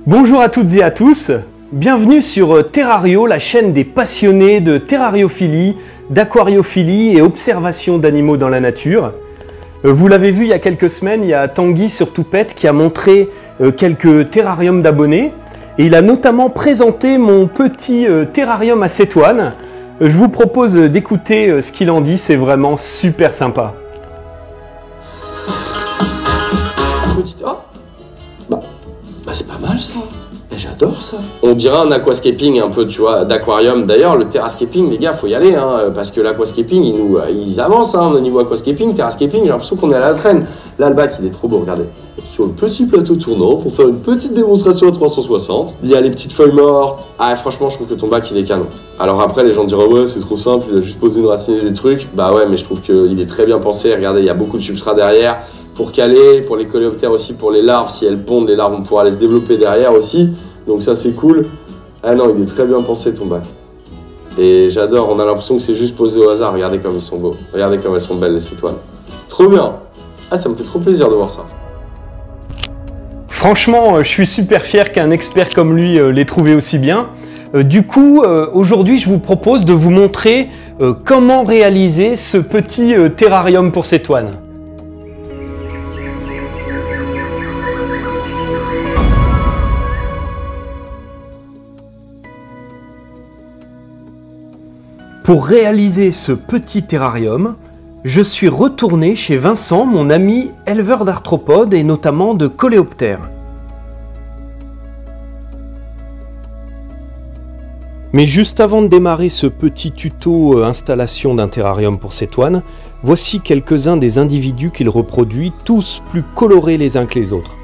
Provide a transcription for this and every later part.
Bonjour à toutes et à tous, bienvenue sur Terrario, la chaîne des passionnés de terrariophilie, d'aquariophilie et observation d'animaux dans la nature. Vous l'avez vu il y a quelques semaines, il y a Tanguy sur Toupette qui a montré quelques terrariums d'abonnés et il a notamment présenté mon petit terrarium à cétoine. Je vous propose d'écouter ce qu'il en dit, c'est vraiment super sympa. C'est pas mal ça, j'adore ça. On dirait un aquascaping un peu, tu vois, d'aquarium. D'ailleurs, le terrascaping, les gars, faut y aller, hein, parce que l'aquascaping, ils avancent au niveau aquascaping, terrascaping, j'ai l'impression qu'on est à la traîne. Là, le bac, il est trop beau, regardez. Sur le petit plateau tournant, pour faire une petite démonstration à 360, il y a les petites feuilles mortes. Ah, franchement, je trouve que ton bac, il est canon. Alors après, les gens diront, ouais, c'est trop simple, il a juste posé une racine et des trucs. Bah ouais, mais je trouve qu'il est très bien pensé. Regardez, il y a beaucoup de substrat derrière. Pour caler, pour les coléoptères aussi, pour les larves, si elles pondent, les larves vont pouvoir aller se développer derrière aussi. Donc ça c'est cool. Ah non, il est très bien pensé ton bac. Et j'adore, on a l'impression que c'est juste posé au hasard. Regardez comme ils sont beaux. Regardez comme elles sont belles les cétoines. Trop bien. Ah, ça me fait trop plaisir de voir ça. Franchement, je suis super fier qu'un expert comme lui l'ait trouvé aussi bien. Du coup, aujourd'hui, je vous propose de vous montrer comment réaliser ce petit terrarium pour cétoine. Pour réaliser ce petit terrarium, je suis retourné chez Vincent, mon ami éleveur d'arthropodes et notamment de coléoptères. Mais juste avant de démarrer ce petit tuto installation d'un terrarium pour cétoine, voici quelques-uns des individus qu'il reproduit, tous plus colorés les uns que les autres.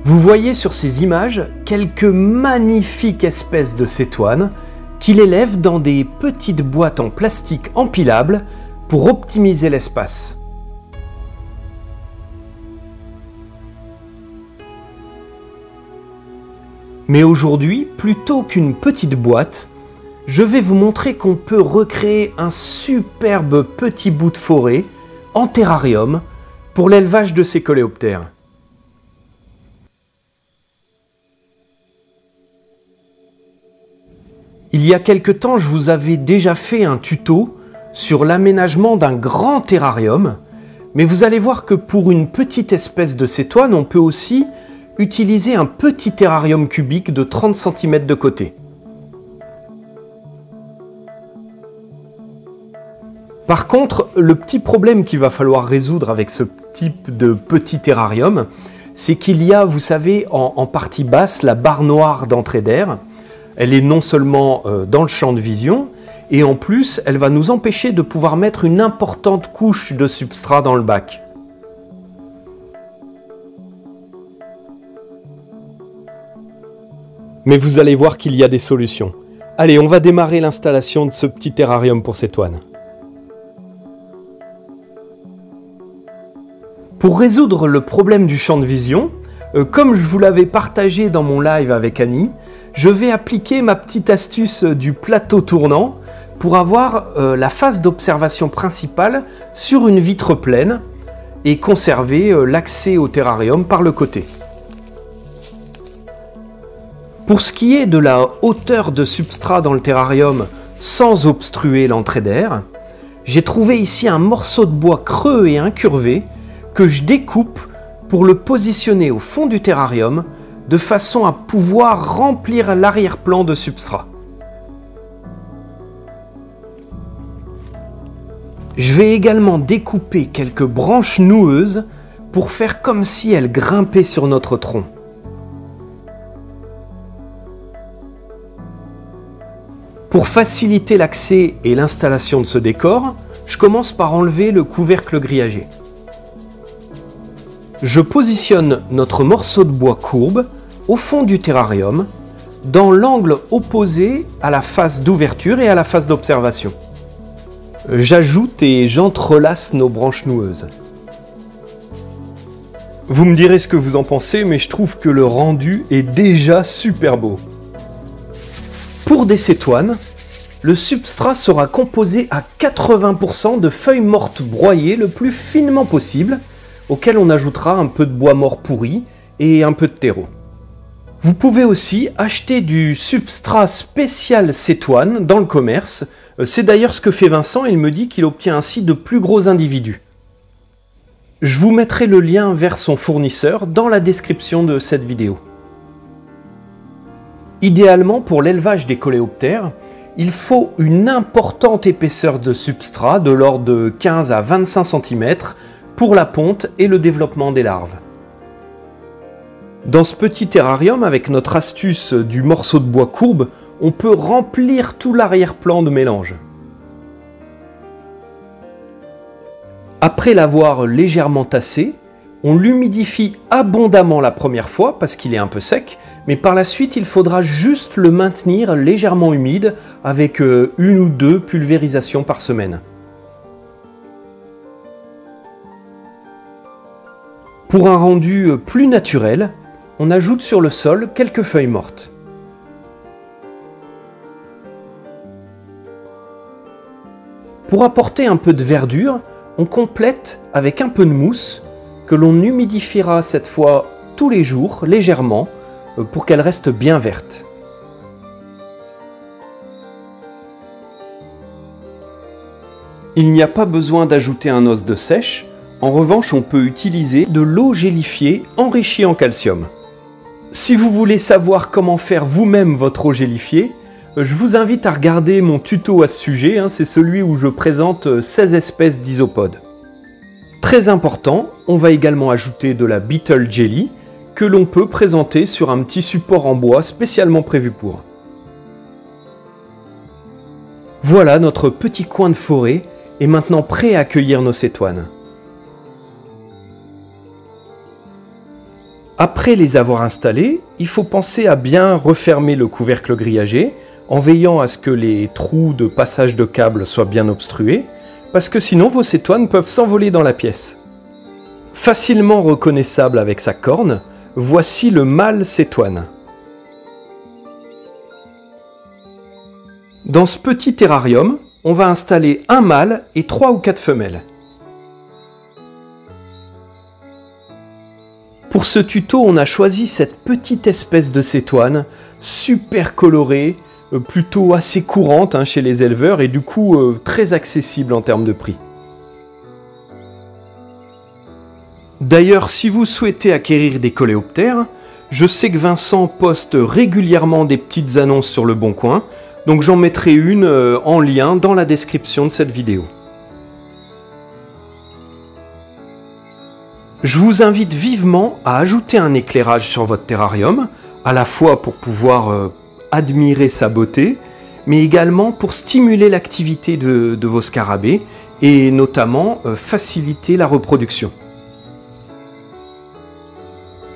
Vous voyez sur ces images quelques magnifiques espèces de cétoines qu'il élève dans des petites boîtes en plastique empilables pour optimiser l'espace. Mais aujourd'hui, plutôt qu'une petite boîte, je vais vous montrer qu'on peut recréer un superbe petit bout de forêt en terrarium pour l'élevage de ces coléoptères. Il y a quelque temps, je vous avais déjà fait un tuto sur l'aménagement d'un grand terrarium, mais vous allez voir que pour une petite espèce de cétoine, on peut aussi utiliser un petit terrarium cubique de 30 cm de côté. Par contre, le petit problème qu'il va falloir résoudre avec ce type de petit terrarium, c'est qu'il y a, vous savez, en partie basse, la barre noire d'entrée d'air. Elle est non seulement dans le champ de vision, et en plus, elle va nous empêcher de pouvoir mettre une importante couche de substrat dans le bac. Mais vous allez voir qu'il y a des solutions. Allez, on va démarrer l'installation de ce petit terrarium pour cétoine. Pour résoudre le problème du champ de vision, comme je vous l'avais partagé dans mon live avec Annie, je vais appliquer ma petite astuce du plateau tournant pour avoir la phase d'observation principale sur une vitre pleine et conserver l'accès au terrarium par le côté. Pour ce qui est de la hauteur de substrat dans le terrarium sans obstruer l'entrée d'air, j'ai trouvé ici un morceau de bois creux et incurvé que je découpe pour le positionner au fond du terrarium de façon à pouvoir remplir l'arrière-plan de substrat. Je vais également découper quelques branches noueuses pour faire comme si elles grimpaient sur notre tronc. Pour faciliter l'accès et l'installation de ce décor, je commence par enlever le couvercle grillagé. Je positionne notre morceau de bois courbe au fond du terrarium, dans l'angle opposé à la face d'ouverture et à la face d'observation. J'ajoute et j'entrelace nos branches noueuses. Vous me direz ce que vous en pensez, mais je trouve que le rendu est déjà super beau. Pour des cétoines, le substrat sera composé à 80% de feuilles mortes broyées le plus finement possible, auquel on ajoutera un peu de bois mort pourri et un peu de terreau. Vous pouvez aussi acheter du substrat spécial cétoine dans le commerce. C'est d'ailleurs ce que fait Vincent, il me dit qu'il obtient ainsi de plus gros individus. Je vous mettrai le lien vers son fournisseur dans la description de cette vidéo. Idéalement, pour l'élevage des coléoptères, il faut une importante épaisseur de substrat de l'ordre de 15 à 25 cm pour la ponte et le développement des larves. Dans ce petit terrarium, avec notre astuce du morceau de bois courbe, on peut remplir tout l'arrière-plan de mélange. Après l'avoir légèrement tassé, on l'humidifie abondamment la première fois parce qu'il est un peu sec, mais par la suite il faudra juste le maintenir légèrement humide avec une ou deux pulvérisations par semaine. Pour un rendu plus naturel, on ajoute sur le sol quelques feuilles mortes. Pour apporter un peu de verdure, on complète avec un peu de mousse que l'on humidifiera cette fois tous les jours légèrement pour qu'elle reste bien verte. Il n'y a pas besoin d'ajouter un os de sèche, en revanche on peut utiliser de l'eau gélifiée enrichie en calcium. Si vous voulez savoir comment faire vous-même votre eau gélifiée, je vous invite à regarder mon tuto à ce sujet, c'est celui où je présente 16 espèces d'isopodes. Très important, on va également ajouter de la Beetle Jelly que l'on peut présenter sur un petit support en bois spécialement prévu pour. Voilà, notre petit coin de forêt est maintenant prêt à accueillir nos cétoines. Après les avoir installés, il faut penser à bien refermer le couvercle grillagé en veillant à ce que les trous de passage de câbles soient bien obstrués, parce que sinon vos cétoines peuvent s'envoler dans la pièce. Facilement reconnaissable avec sa corne, voici le mâle cétoine. Dans ce petit terrarium, on va installer un mâle et 3 ou 4 femelles. Pour ce tuto, on a choisi cette petite espèce de cétoine, super colorée, plutôt assez courante chez les éleveurs et du coup très accessible en termes de prix. D'ailleurs, si vous souhaitez acquérir des coléoptères, je sais que Vincent poste régulièrement des petites annonces sur le Bon Coin, donc j'en mettrai une en lien dans la description de cette vidéo. Je vous invite vivement à ajouter un éclairage sur votre terrarium, à la fois pour pouvoir admirer sa beauté, mais également pour stimuler l'activité de vos scarabées et notamment faciliter la reproduction.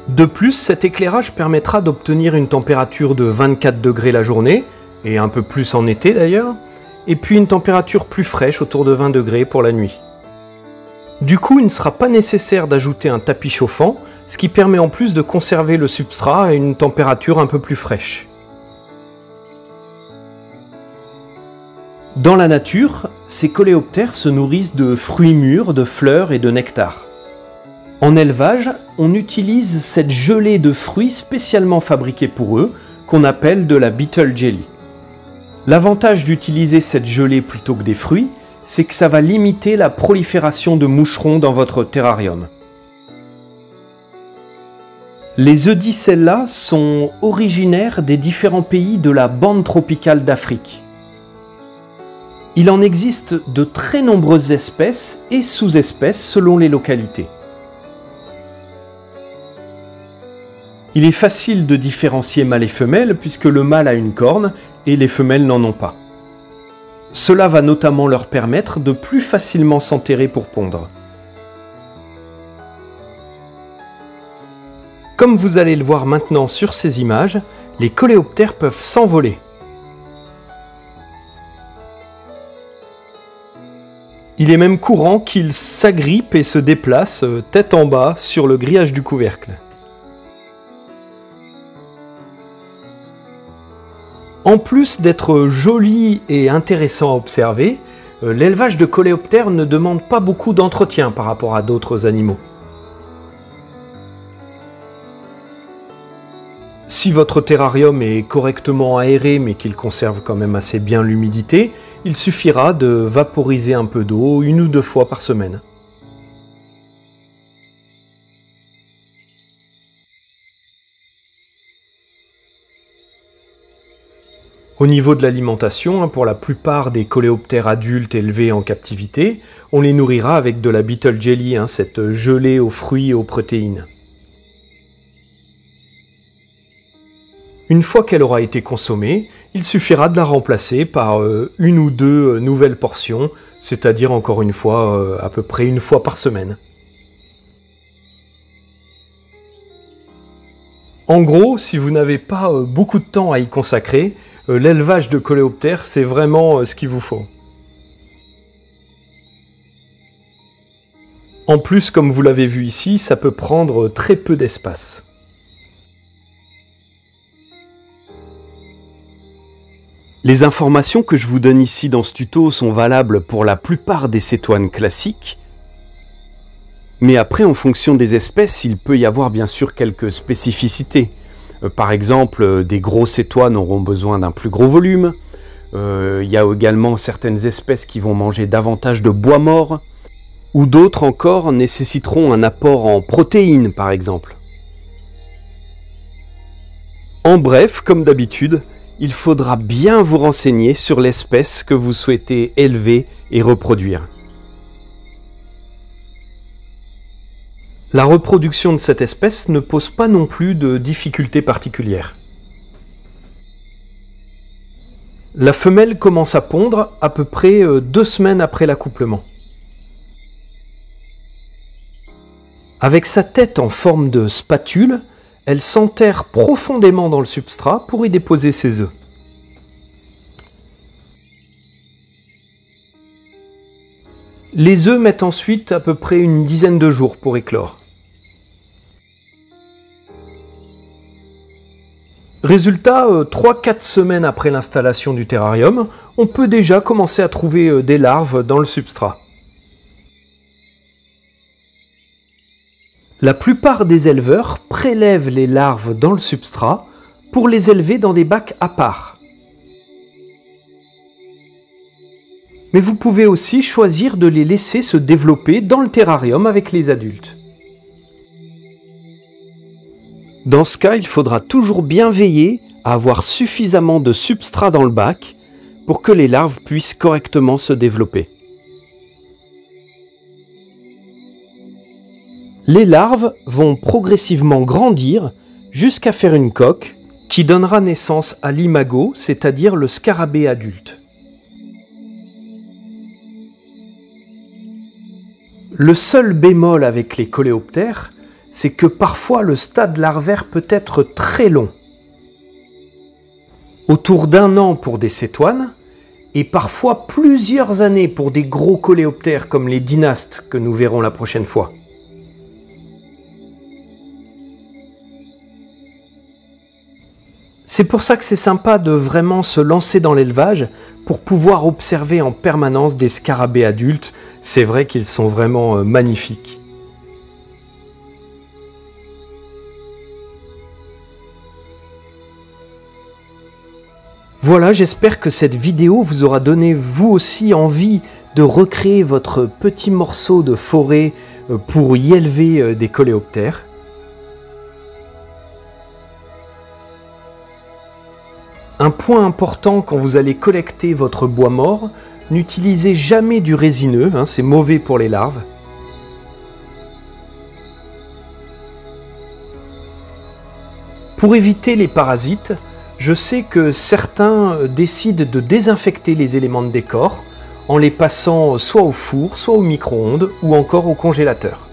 De plus, cet éclairage permettra d'obtenir une température de 24 degrés la journée, et un peu plus en été d'ailleurs, et puis une température plus fraîche autour de 20 degrés pour la nuit. Du coup, il ne sera pas nécessaire d'ajouter un tapis chauffant, ce qui permet en plus de conserver le substrat à une température un peu plus fraîche. Dans la nature, ces coléoptères se nourrissent de fruits mûrs, de fleurs et de nectar. En élevage, on utilise cette gelée de fruits spécialement fabriquée pour eux, qu'on appelle de la Beetle Jelly. L'avantage d'utiliser cette gelée plutôt que des fruits, c'est que ça va limiter la prolifération de moucherons dans votre terrarium. Les Eudicella sont originaires des différents pays de la bande tropicale d'Afrique. Il en existe de très nombreuses espèces et sous-espèces selon les localités. Il est facile de différencier mâle et femelle puisque le mâle a une corne et les femelles n'en ont pas. Cela va notamment leur permettre de plus facilement s'enterrer pour pondre. Comme vous allez le voir maintenant sur ces images, les coléoptères peuvent s'envoler. Il est même courant qu'ils s'agrippent et se déplacent tête en bas sur le grillage du couvercle. En plus d'être joli et intéressant à observer, l'élevage de coléoptères ne demande pas beaucoup d'entretien par rapport à d'autres animaux. Si votre terrarium est correctement aéré mais qu'il conserve quand même assez bien l'humidité, il suffira de vaporiser un peu d'eau 1 ou 2 fois par semaine. Au niveau de l'alimentation, pour la plupart des coléoptères adultes élevés en captivité, on les nourrira avec de la beetle jelly, cette gelée aux fruits et aux protéines. Une fois qu'elle aura été consommée, il suffira de la remplacer par 1 ou 2 nouvelles portions, c'est-à-dire encore une fois, à peu près 1 fois par semaine. En gros, si vous n'avez pas beaucoup de temps à y consacrer, l'élevage de coléoptères, c'est vraiment ce qu'il vous faut. En plus, comme vous l'avez vu ici, ça peut prendre très peu d'espace. Les informations que je vous donne ici dans ce tuto sont valables pour la plupart des cétoines classiques, mais après, en fonction des espèces, il peut y avoir bien sûr quelques spécificités. Par exemple, des gros cétoines auront besoin d'un plus gros volume. Il y a également certaines espèces qui vont manger davantage de bois mort, ou d'autres encore nécessiteront un apport en protéines, par exemple. En bref, comme d'habitude, il faudra bien vous renseigner sur l'espèce que vous souhaitez élever et reproduire. La reproduction de cette espèce ne pose pas non plus de difficultés particulières. La femelle commence à pondre à peu près 2 semaines après l'accouplement. Avec sa tête en forme de spatule, elle s'enterre profondément dans le substrat pour y déposer ses œufs. Les œufs mettent ensuite à peu près une dizaine de jours pour éclore. Résultat, 3-4 semaines après l'installation du terrarium, on peut déjà commencer à trouver des larves dans le substrat. La plupart des éleveurs prélèvent les larves dans le substrat pour les élever dans des bacs à part. Mais vous pouvez aussi choisir de les laisser se développer dans le terrarium avec les adultes. Dans ce cas, il faudra toujours bien veiller à avoir suffisamment de substrat dans le bac pour que les larves puissent correctement se développer. Les larves vont progressivement grandir jusqu'à faire une coque qui donnera naissance à l'imago, c'est-à-dire le scarabée adulte. Le seul bémol avec les coléoptères, c'est que parfois le stade larvaire peut être très long. Autour d'1 an pour des cétoines, et parfois plusieurs années pour des gros coléoptères comme les dynastes que nous verrons la prochaine fois. C'est pour ça que c'est sympa de vraiment se lancer dans l'élevage pour pouvoir observer en permanence des scarabées adultes. C'est vrai qu'ils sont vraiment magnifiques. Voilà, j'espère que cette vidéo vous aura donné vous aussi envie de recréer votre petit morceau de forêt pour y élever des coléoptères. Un point important quand vous allez collecter votre bois mort, n'utilisez jamais du résineux, c'est mauvais pour les larves. Pour éviter les parasites, je sais que certains décident de désinfecter les éléments de décor en les passant soit au four, soit au micro-ondes ou encore au congélateur.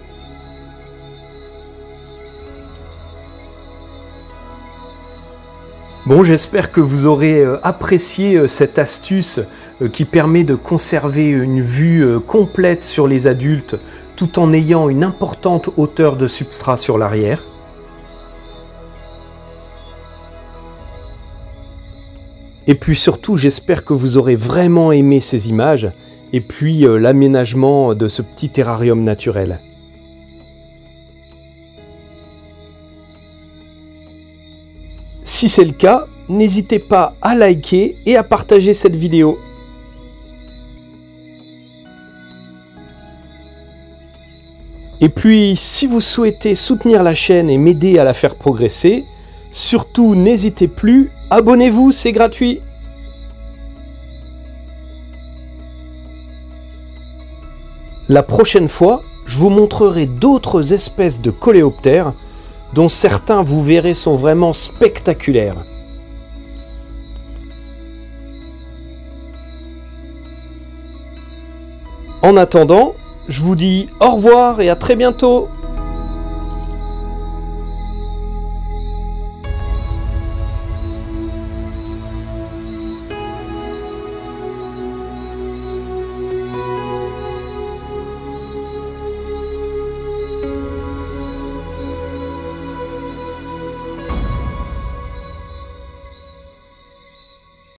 Bon, j'espère que vous aurez apprécié cette astuce qui permet de conserver une vue complète sur les adultes tout en ayant une importante hauteur de substrat sur l'arrière. Et puis surtout, j'espère que vous aurez vraiment aimé ces images et puis l'aménagement de ce petit terrarium naturel. Si c'est le cas, n'hésitez pas à liker et à partager cette vidéo. Et puis, si vous souhaitez soutenir la chaîne et m'aider à la faire progresser, surtout n'hésitez plus, abonnez-vous, c'est gratuit. La prochaine fois, je vous montrerai d'autres espèces de coléoptères, dont certains, vous verrez, sont vraiment spectaculaires. En attendant, je vous dis au revoir et à très bientôt.